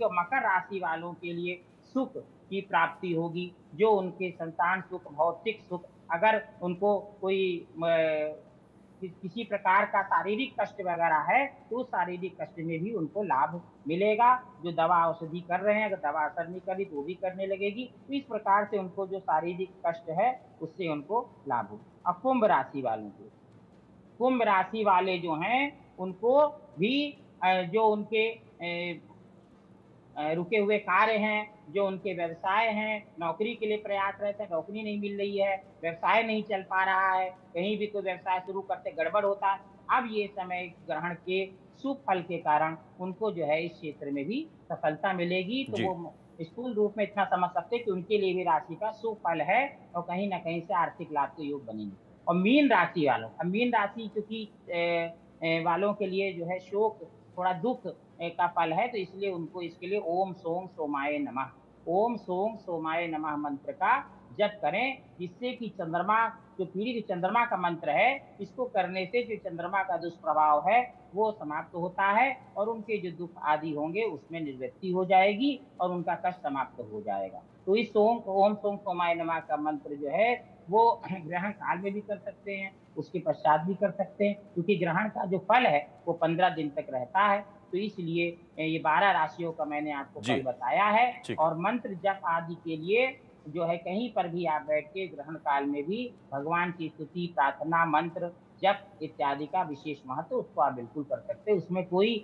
कि मकर राशि वालों के लिए सुख की प्राप्ति होगी, जो उनके संतान सुख, भौतिक सुख, अगर उनको कोई किसी प्रकार का शारीरिक कष्ट वगैरह है, तो उस शारीरिक कष्ट में भी उनको लाभ मिलेगा। जो दवा औषधि कर रहे हैं, अगर दवा असर नहीं कर रही तो वो भी करने लगेगी। तो इस प्रकार से उनको जो शारीरिक कष्ट है, उससे उनको लाभ हो। अब कुंभ राशि वालों को, कुंभ राशि वाले जो हैं, उनको भी जो उनके रुके हुए कार्य हैं, जो उनके व्यवसाय हैं, नौकरी के लिए प्रयासरत है, नौकरी नहीं मिल रही है, व्यवसाय नहीं चल पा रहा है, कहीं भी कोई व्यवसाय शुरू करते गड़बड़ होता है। अब ये समय ग्रहण के शुभ फल के कारण उनको जो है इस क्षेत्र में भी सफलता मिलेगी, तो जी। वो स्थूल रूप में इतना समझ सकते हैं कि उनके लिए भी राशि का शुभ फल है और कहीं न कहीं से आर्थिक लाभ के योग बनेंगे। और मीन राशि वालों, अब मीन राशि चूँकि वालों के लिए जो है शोक, थोड़ा दुःख का फल है, तो इसलिए उनको इसके लिए ओम सोम सोमाय नमः, ओम सोम सोमाय नमः मंत्र का जप करें, जिससे कि चंद्रमा, जो पीड़ित चंद्रमा का मंत्र है, इसको करने से जो चंद्रमा का दुष्प्रभाव है, वो समाप्त होता है और उनके जो दुःख आदि होंगे, उसमें निवृत्ति हो जाएगी और उनका कष्ट समाप्त हो जाएगा। तो इस ओम सोम सोमाय नमः का मंत्र जो है, वो ग्रहण काल में भी कर सकते हैं, उसके पश्चात भी कर सकते हैं, क्योंकि ग्रहण का जो फल है, वो 15 दिन तक रहता है। तो इसलिए ये 12 राशियों का मैंने आपको जी, फल बताया है ठीक है। और मंत्र जप आदि के लिए जो है कहीं पर भी आप बैठ के ग्रहण काल में भी भगवान की स्तुति, प्रार्थना, मंत्र, जप इत्यादि का विशेष महत्व, उसको आप बिल्कुल कर सकते हैं। उसमें कोई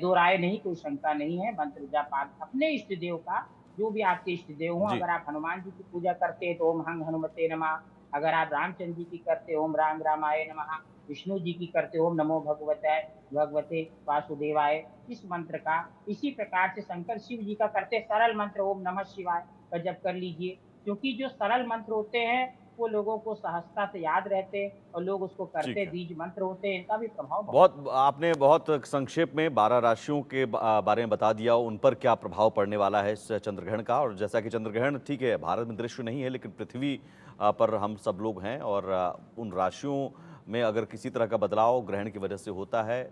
दो राय नहीं, कोई शंका नहीं है। मंत्र जप आप अपने इष्ट देव का, जो भी आपके इष्ट देव हों, जी, अगर आप हनुमान जी की पूजा करते हैं तो ओम हंग हनुमते नमः, अगर आप रामचंद्र जी की करते हो ओम राम रामाय नमः, विष्णु जी की करते हो ओम नमो भगवते भगवते वासुदेवाय, इस मंत्र का इसी प्रकार से शंकर शिव जी का करते सरल मंत्र ओम नमः शिवाय का जप कर लीजिए, क्योंकि जो सरल मंत्र होते हैं वो लोगों को सहजता से याद रहते हैं और लोग उसको करते, ठीक है। बीज मंत्र होते हैं, इनका भी प्रभाव बहुत बहुत आपने बहुत संक्षेप में 12 राशियों के बारे में बता दिया, उन पर क्या प्रभाव पड़ने वाला है इस चंद्रग्रहण का। और जैसा कि चंद्रग्रहण ठीक है, भारत में दृश्य नहीं है, लेकिन पृथ्वी पर हम सब लोग हैं और उन राशियों में अगर किसी तरह का बदलाव ग्रहण की वजह से होता है,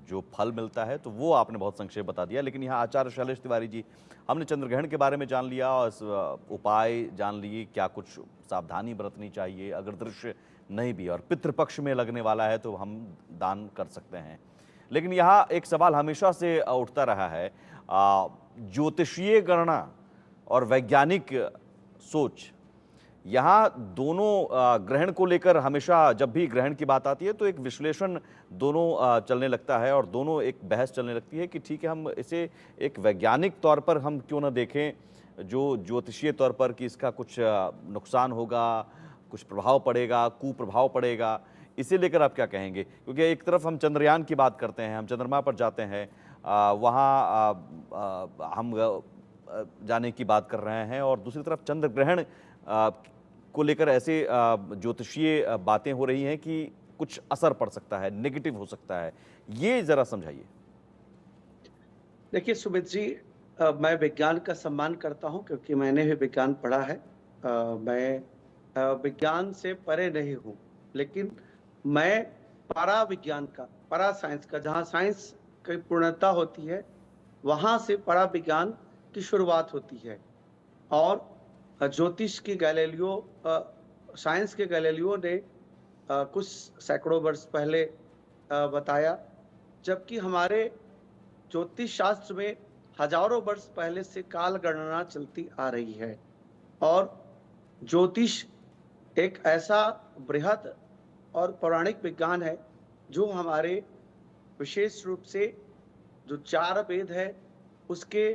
जो फल मिलता है, तो वो आपने बहुत संक्षेप बता दिया। लेकिन यहाँ आचार्य शैलेश तिवारी जी, हमने चंद्रग्रहण के बारे में जान लिया और उपाय जान लिए, क्या कुछ सावधानी बरतनी चाहिए अगर दृश्य नहीं भी और पितृपक्ष में लगने वाला है तो हम दान कर सकते हैं। लेकिन यहाँ एक सवाल हमेशा से उठता रहा है, ज्योतिषीय गणना और वैज्ञानिक सोच, यहाँ दोनों ग्रहण को लेकर हमेशा जब भी ग्रहण की बात आती है तो एक विश्लेषण दोनों चलने लगता है और दोनों एक बहस चलने लगती है कि ठीक है, हम इसे एक वैज्ञानिक तौर पर हम क्यों ना देखें, जो ज्योतिषीय तौर पर कि इसका कुछ नुकसान होगा, कुछ प्रभाव पड़ेगा, कुप्रभाव पड़ेगा। इसे लेकर आप क्या कहेंगे? क्योंकि एक तरफ हम चंद्रयान की बात करते हैं, हम चंद्रमा पर जाते हैं, वहाँ हम जाने की बात कर रहे हैं और दूसरी तरफ चंद्र ग्रहण को लेकर ऐसे ज्योतिषीय बातें हो रही हैं कि कुछ असर पड़ सकता है, नेगेटिव हो सकता है। ये ज़रा समझाइए। देखिए सुमित जी, मैं विज्ञान का सम्मान करता हूँ क्योंकि मैंने भी विज्ञान पढ़ा है। मैं विज्ञान से परे नहीं हूँ, लेकिन मैं परा विज्ञान का, परा साइंस का, जहाँ साइंस की पूर्णता होती है, वहाँ से परा विज्ञान की शुरुआत होती है। और ज्योतिष की गैलीलियो, साइंस के गैलीलियो ने कुछ सैकड़ों वर्ष पहले बताया, जबकि हमारे ज्योतिष शास्त्र में हजारों वर्ष पहले से काल गणना चलती आ रही है। और ज्योतिष एक ऐसा बृहद और पौराणिक विज्ञान है जो हमारे विशेष रूप से जो चार वेद है उसके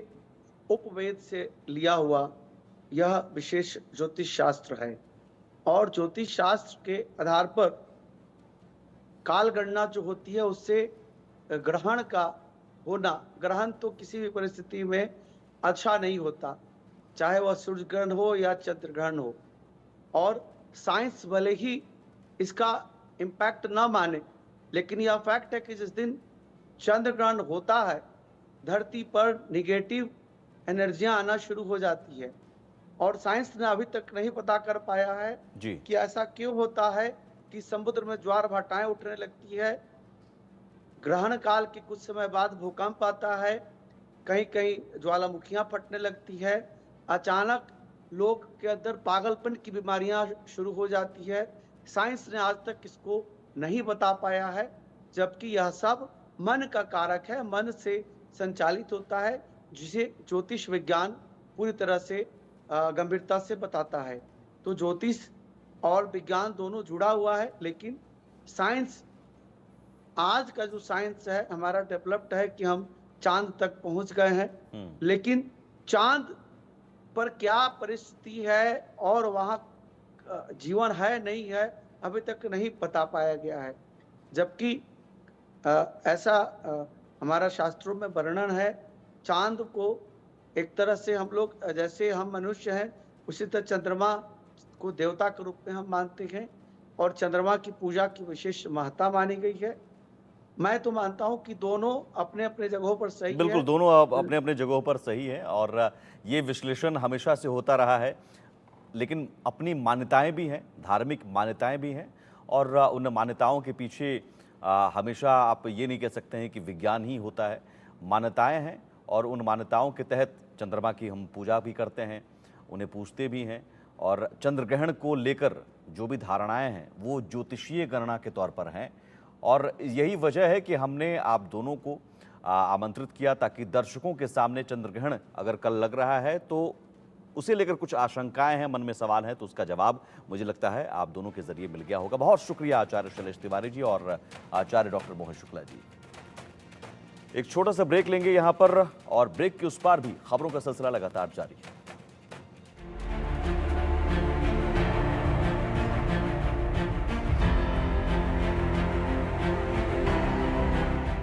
उपवेद से लिया हुआ यह विशेष ज्योतिष शास्त्र है। और ज्योतिष शास्त्र के आधार पर काल गणना जो होती है उससे ग्रहण का होना, ग्रहण तो किसी भी परिस्थिति में अच्छा नहीं होता, चाहे वह सूर्य ग्रहण हो या चंद्र ग्रहण हो। और साइंस भले ही इसका इम्पैक्ट ना माने, लेकिन यह फैक्ट है कि जिस दिन चंद्र ग्रहण होता है, धरती पर निगेटिव एनर्जियां आना शुरू हो जाती है। और साइंस ने अभी तक नहीं पता कर पाया है जी, कि ऐसा क्यों होता है कि समुद्र में ज्वार भाटाएं उठने लगती है, ग्रहण काल के कुछ समय बाद भूकंप आता है, कहीं कहीं ज्वालामुखियां फटने लगती है, अचानक लोग के अंदर पागलपन की बीमारियां शुरू हो जाती है। साइंस ने आज तक इसको नहीं बता पाया है, जबकि यह सब मन का कारक है, मन से संचालित होता है, जिसे ज्योतिष विज्ञान पूरी तरह से गंभीरता से बताता है। तो ज्योतिष और विज्ञान दोनों जुड़ा हुआ है, लेकिन साइंस, आज का जो साइंस है हमारा डेवलप्ड है कि हम चांद तक पहुंच गए हैं, लेकिन चांद पर क्या परिस्थिति है और वहां जीवन है नहीं है अभी तक नहीं बता पाया गया है। जबकि ऐसा हमारा शास्त्रों में वर्णन है, चांद को एक तरह से हम लोग, जैसे हम मनुष्य हैं उसी तरह चंद्रमा को देवता के रूप में हम मानते हैं और चंद्रमा की पूजा की विशेष महत्ता मानी गई है। मैं तो मानता हूं कि दोनों अपने अपने जगहों पर सही है। बिल्कुल, दोनों अपने अपने जगहों पर सही है और ये विश्लेषण हमेशा से होता रहा है, लेकिन अपनी मान्यताएं भी हैं, धार्मिक मान्यताएं भी हैं और उन मान्यताओं के पीछे हमेशा आप ये नहीं कह सकते हैं कि विज्ञान ही होता है। मान्यताएं हैं और उन मान्यताओं के तहत चंद्रमा की हम पूजा भी करते हैं, उन्हें पूजते भी हैं और चंद्र ग्रहण को लेकर जो भी धारणाएं हैं वो ज्योतिषीय गणना के तौर पर हैं और यही वजह है कि हमने आप दोनों को आमंत्रित किया ताकि दर्शकों के सामने चंद्र ग्रहण अगर कल लग रहा है तो उसे लेकर कुछ आशंकाएं हैं, मन में सवाल है, तो उसका जवाब मुझे लगता है आप दोनों के जरिए मिल गया होगा। बहुत शुक्रिया आचार्य शैलेश तिवारी जी और आचार्य डॉक्टर मोहन शुक्ला जी। एक छोटा सा ब्रेक लेंगे यहाँ पर और ब्रेक के उस पार भी खबरों का सिलसिला लगातार जारी है।